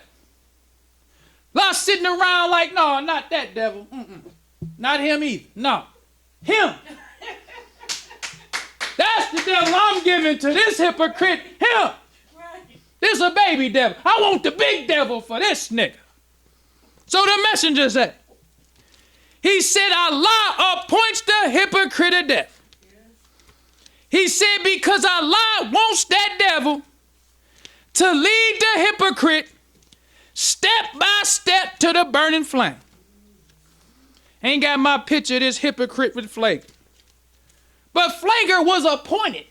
Not sitting around like, no, not that devil. Not him either. No, him. That's the devil I'm giving to this hypocrite. Him. This a baby devil. I want the big devil for this nigga. So the messenger said, he said Allah appoints the hypocrite a death. He said because Allah wants that devil to lead the hypocrite step by step to the burning flame. Ain't got my picture of this hypocrite with Flager. But Flager was appointed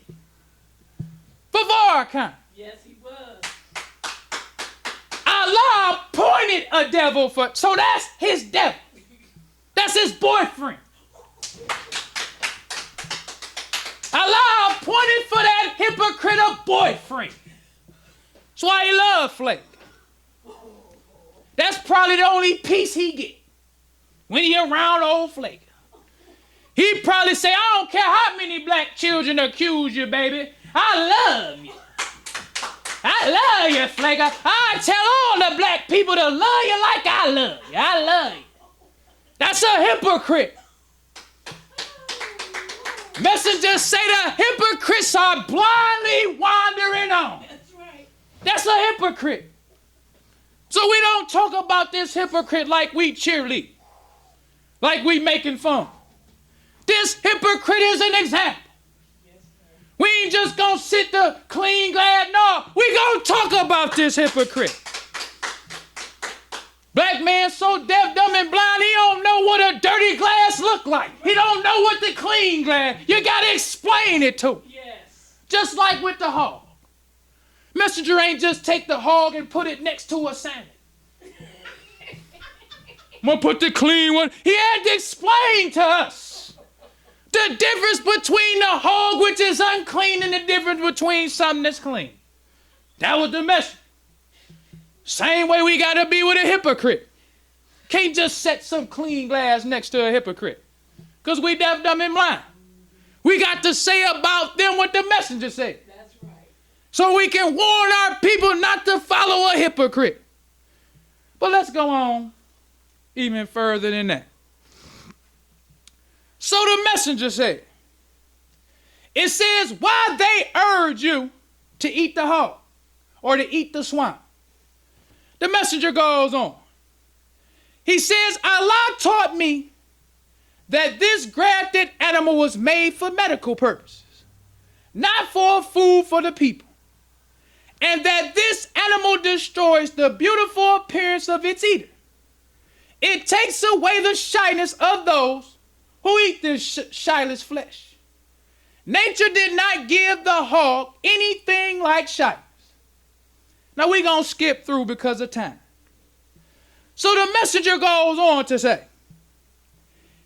for Farrakhan. Yes, he was. Allah appointed a devil for, so that's his devil. That's his boyfriend. Allah appointed for that hypocrite a boyfriend. That's why he loved Flager. That's probably the only peace he get when he around old Flager. He probably say, I don't care how many black children accuse you, baby. I love you. I love you, Flager. I tell all the black people to love you like I love you. I love you. That's a hypocrite. Messengers say the hypocrites are blindly wandering on. That's right. That's a hypocrite. So we don't talk about this hypocrite like we cheerlead, like we making fun. This hypocrite is an example. We ain't just gonna sit the clean glass. No, we gonna talk about this hypocrite. Black man so deaf, dumb, and blind, he don't know what a dirty glass look like. He don't know what the clean glass. You gotta explain it to him. Yes. Just like with the hog. Messenger ain't just take the hog and put it next to a salmon. I'm gonna put the clean one. He had to explain to us the difference between the hog, which is unclean, and the difference between something that's clean. That was the message. Same way we gotta be with a hypocrite. Can't just set some clean glass next to a hypocrite, because we deaf, dumb, and blind. We got to say about them what the messenger said. That's right. so we can warn our people not to follow a hypocrite. But let's go on even further than that. So the messenger said, it says, why they urge you to eat the hog or to eat the swine. The messenger goes on. He says, Allah taught me that this grafted animal was made for medical purposes, not for food for the people, and that this animal destroys the beautiful appearance of its eater. It takes away the shyness of those who eat this shyless flesh. Nature did not give the hog anything like shyness. Now we're going to skip through because of time. So the messenger goes on to say,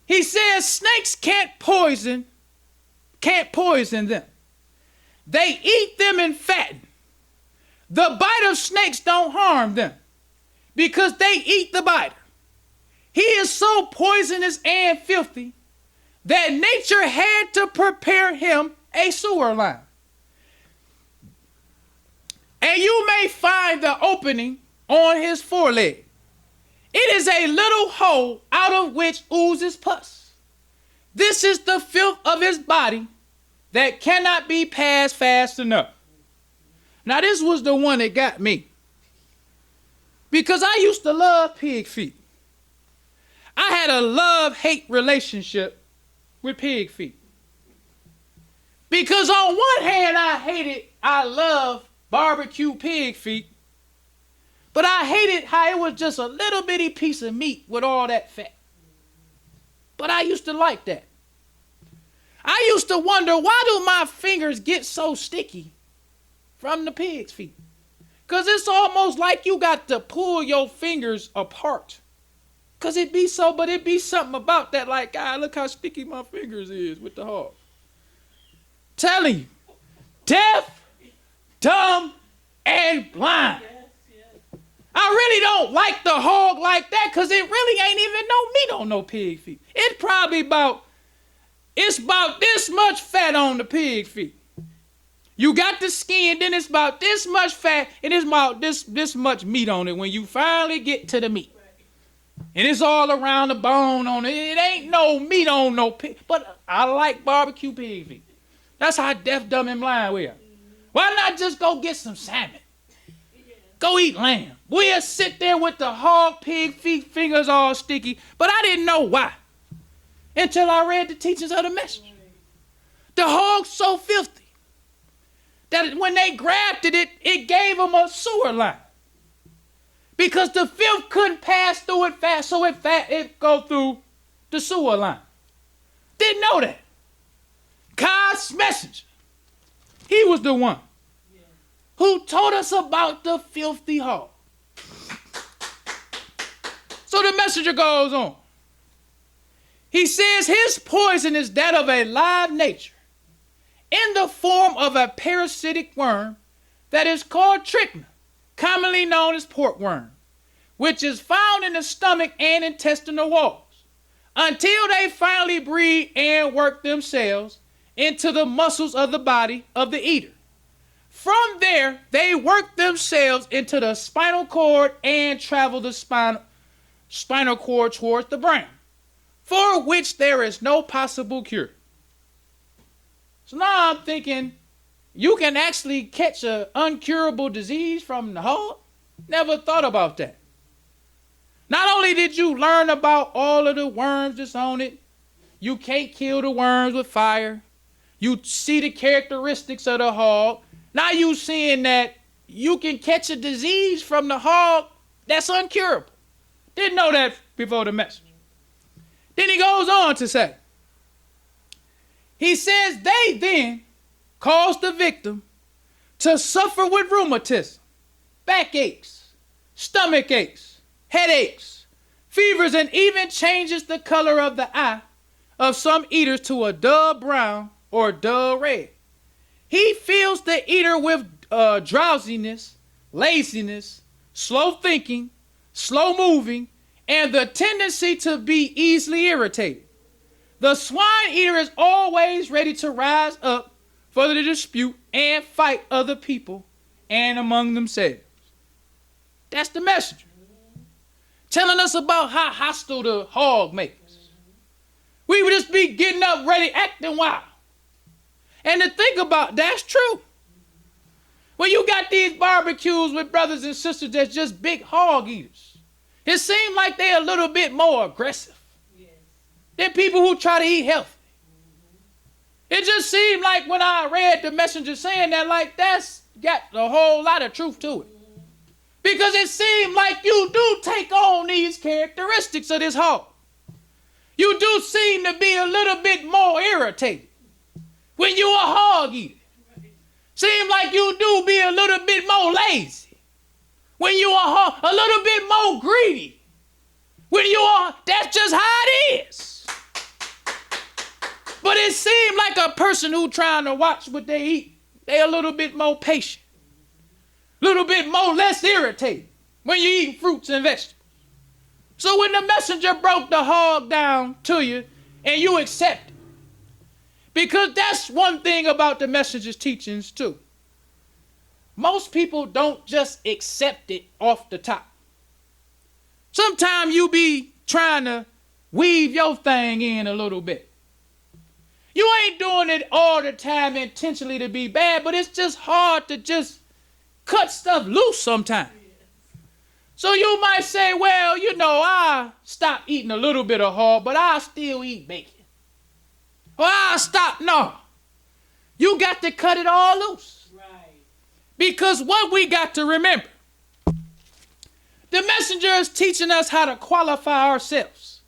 he says snakes can't poison them. They eat them and fatten. The bite of snakes don't harm them because they eat the biter. He is so poisonous and filthy that nature had to prepare him a sewer line. And you may find the opening on his foreleg. It is a little hole out of which oozes pus. This is the filth of his body that cannot be passed fast enough. Now this was the one that got me, because I used to love pig feet. I had a love-hate relationship with pig feet. Because on one hand I love barbecue pig feet, but I hated how it was just a little bitty piece of meat with all that fat. But I used to like that. I used to wonder, why do my fingers get so sticky from the pig's feet? Because it's almost like you got to pull your fingers apart. Because it be something about that, like, God, look how sticky my fingers is with the hog. Telling you, deaf, dumb, and blind. I really don't like the hog like that, because it really ain't even no meat on no pig feet. It's about this much fat on the pig feet. You got the skin, then it's about this much fat, and it's about this much meat on it when you finally get to the meat. And it's all around the bone on it. It ain't no meat on no pig. But I like barbecue pig feet. That's how deaf, dumb, and blind we are. Why not just go get some salmon? Go eat lamb. We'll sit there with the hog pig feet, fingers all sticky. But I didn't know why until I read the teachings of the messenger. The hog's so filthy that when they grafted it, it gave them a sewer line. Because the filth couldn't pass through it fast, so it go through the sewer line. Didn't know that. God's messenger, he was the one who told us about the filthy hog. So the messenger goes on. He says his poison is that of a live nature in the form of a parasitic worm that is called trichina, commonly known as porkworm, which is found in the stomach and intestinal walls until they finally breed and work themselves into the muscles of the body of the eater. From there, they work themselves into the spinal cord and travel the spinal cord towards the brain, for which there is no possible cure. So now I'm thinking, you can actually catch an uncurable disease from the hog? Never thought about that. Not only did you learn about all of the worms that's on it, you can't kill the worms with fire. You see the characteristics of the hog. Now you seeing that you can catch a disease from the hog that's uncurable. Didn't know that before the message. Then he goes on to say, he says they then cause the victim to suffer with rheumatism, backaches, stomach aches, headaches, fevers, and even changes the color of the eye of some eaters to a dull brown or dull red. He fills the eater with drowsiness, laziness, slow thinking, slow moving, and the tendency to be easily irritated. The swine eater is always ready to rise up for the dispute and fight other people and among themselves. That's the messenger. Telling us about how hostile the hog makers. We would just be getting up ready, acting wild. And to think about, that's true. When you got these barbecues with brothers and sisters that's just big hog eaters, it seems like they're a little bit more aggressive than people who try to eat healthy. It just seemed like when I read the messenger saying that, like that's got a whole lot of truth to it. Because it seemed like you do take on these characteristics of this hog. You do seem to be a little bit more irritated when you're a hog eater. Seem like you do be a little bit more lazy when you are a little bit more greedy when you are. That's just how it is. But it seemed like a person who trying to watch what they eat, they a little bit more patient, a little bit more less irritated when you eat fruits and vegetables. So when the messenger broke the hog down to you and you accept it, because that's one thing about the messenger's teachings too. Most people don't just accept it off the top. Sometimes you be trying to weave your thing in a little bit. You ain't doing it all the time intentionally to be bad, but it's just hard to just cut stuff loose sometimes. So you might say, well, you know, I stopped eating a little bit of hog, but I still eat bacon. Or I stop. No. You got to cut it all loose. Right. Because what we got to remember, the messenger is teaching us how to qualify ourselves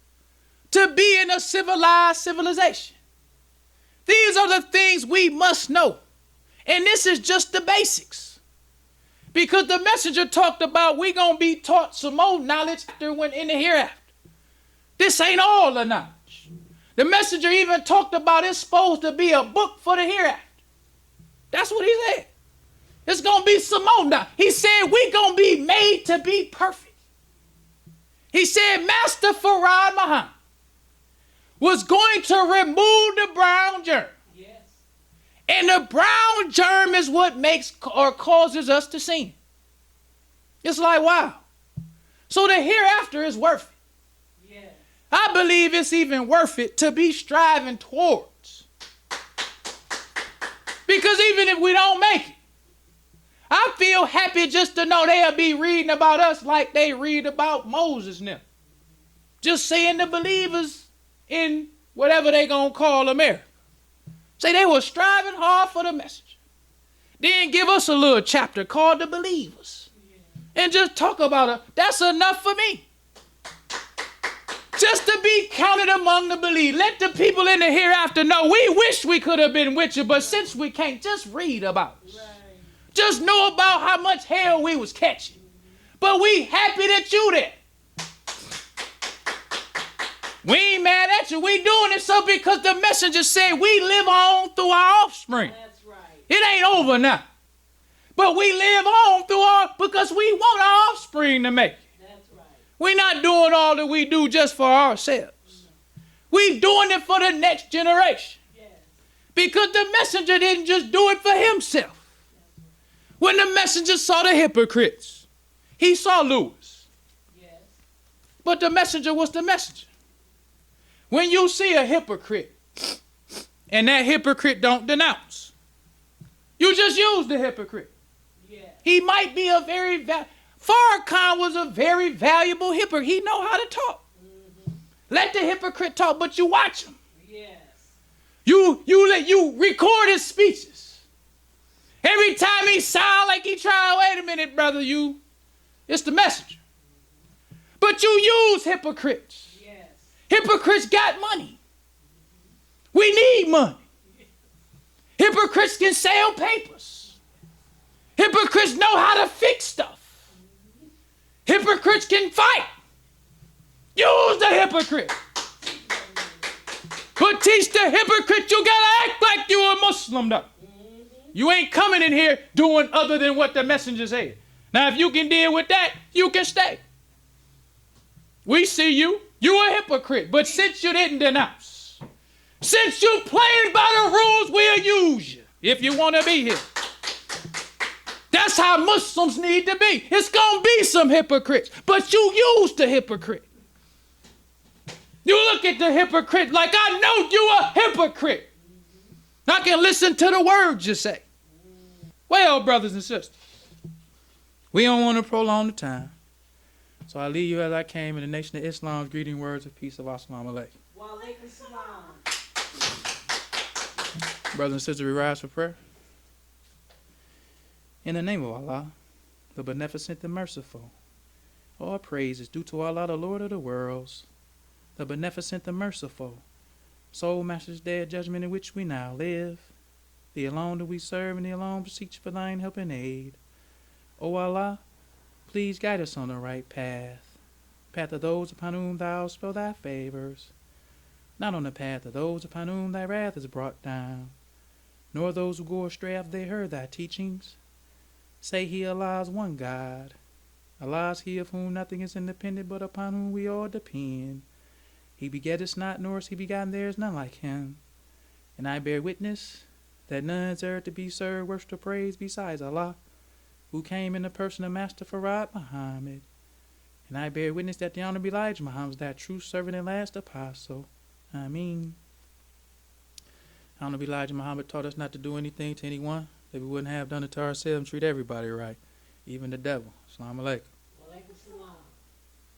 to be in a civilized civilization. These are the things we must know. And this is just the basics. Because the messenger talked about we going to be taught some more knowledge when in the hereafter. This ain't all the knowledge. The messenger even talked about it's supposed to be a book for the hereafter. That's what he said. It's going to be some more knowledge. He said we going to be made to be perfect. He said Master Farad Muhammad was going to remove the brown germ. Yes. And the brown germ is what makes or causes us to sin. It's like, wow. So the hereafter is worth it. Yes. I believe it's even worth it to be striving towards. Because even if we don't make it, I feel happy just to know they'll be reading about us like they read about Moses now. Just saying the believers in whatever they gonna call America. Say they were striving hard for the message. Then give us a little chapter called the believers. And just talk about it. That's enough for me. Just to be counted among the believers. Let the people in the hereafter know we wish we could have been with you, but since we can't, just read about us. Right. Just know about how much hell we was catching. But we happy that you there. We ain't mad at you. We doing it so because the messenger said we live on through our offspring. That's right. It ain't over now. But we live on through because we want our offspring to make it. That's right. We're not doing all that we do just for ourselves. No. We doing it for the next generation. Yes. Because the messenger didn't just do it for himself. When the messenger saw the hypocrites, he saw Lewis. Yes. But the messenger was the messenger. When you see a hypocrite, and that hypocrite don't denounce, you just use the hypocrite. Yes. He might be a very Farrakhan was a very valuable hypocrite. He know how to talk. Mm-hmm. Let the hypocrite talk, but you watch him. Yes. You record his speeches. Every time he sound like he trying, wait a minute, brother, it's the messenger. But you use hypocrites. Yes. Hypocrites got money. We need money. Hypocrites can sell papers. Hypocrites know how to fix stuff. Hypocrites can fight. Use the hypocrite. But teach the hypocrite you gotta act like you a Muslim though. You ain't coming in here doing other than what the messenger said. Now if you can deal with that, you can stay. We see you. You a hypocrite. But since you didn't denounce, since you playing by the rules, we'll use you. if you want to be here. That's how Muslims need to be. It's going to be some hypocrites, but you use the hypocrite. You look at the hypocrite like, I know you a hypocrite. I can listen to the words you say. Well, brothers and sisters, we don't want to prolong the time. So I leave you as I came in the Nation of Islam's greeting words of peace of Assalamu alaikum. Wa alaikum salam. Brothers and sisters, we rise for prayer. In the name of Allah, the beneficent, the merciful, all praise is due to Allah, the Lord of the worlds, the beneficent, the merciful, soul master's day of judgment in which we now live. The alone do we serve, and the alone beseech for thine help and aid. O Allah, please guide us on the right path, path of those upon whom thou spell thy favors, not on the path of those upon whom thy wrath is brought down, nor those who go astray after they heard thy teachings. Say he, Allah is one God. Allah is he of whom nothing is independent, but upon whom we all depend. He begetteth not, nor is he begotten, there is none like him. And I bear witness that none deserve to be served, worship, or praise besides Allah, who came in the person of Master Farad Muhammad. And I bear witness that the Honorable Elijah Muhammad is that true servant and last apostle. Ameen. Honorable Elijah Muhammad taught us not to do anything to anyone that we wouldn't have done it to ourselves and treat everybody right, even the devil. Assalamu alaikum.